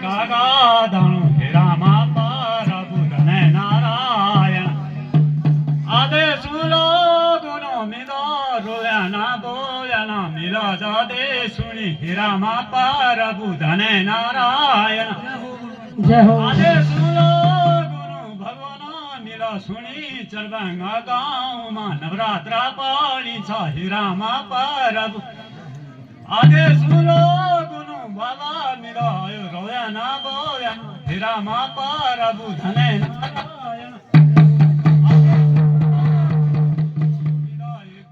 गागा धनु रामा प्रभु धने नारायण आदे सुलो गुनो मिलो रोयना बोयना मिलो जादे सुनी रामा प्रभु धने नारायण जय हो आदे सुलो गुनो भगवान मिलो सुनी चलबंगा गाँव में नवरात्रा पानी छ रामा प्रभु आदे सुलो गुनु बाबा मिलो रोया ना बोया हिरा मा प्रभु धने नारायण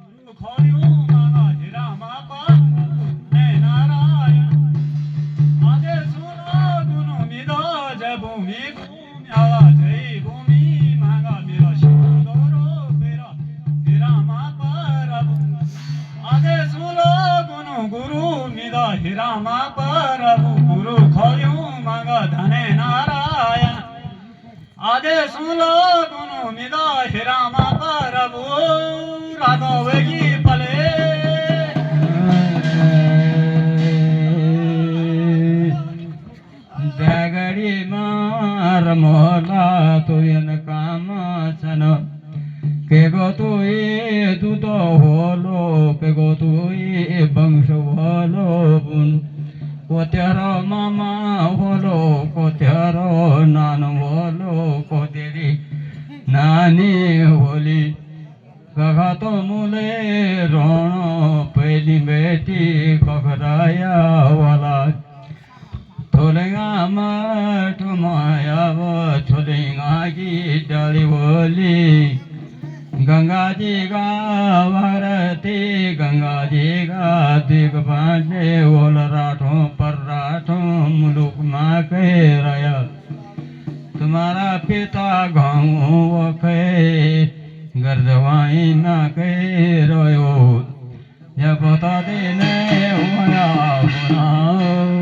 गुरु खोलियो मांगा हिरा मा प्रभु धने नारायण आदे सुलो गुनु मिलो जय भूमि भूम्या जय भूमि मांगा मिलो शिवदोरो फेरा हिरा मा प्रभु आदे सुलो गुनु गुरु मिदा हिरामा प्रभु गुरु खोयू मांगा धने नारायण आदे सुलो गुनु मिदा हिरामा प्रभु रागो वेगी पले जगड़ी मार मोला तुयन काम सन के गो तुई तू तो होलो के गो तुई बंश होलो बुन कोत्यारो मामा होलो कोत्यारो नान होलो कोतेरी नानी होली कहा तो मुले रोणो पहली बेटी कखराया वाला थोलेगा मठ माया वो थोलेगा की डाली बोली गंगा जी का भारती गंगा जी का दिग बांटे ओल राठों पर राठों मुलुक माँ कह रया तुम्हारा पिता गाँव खे गर्दवाई ना कह रयो या बता देने होना होना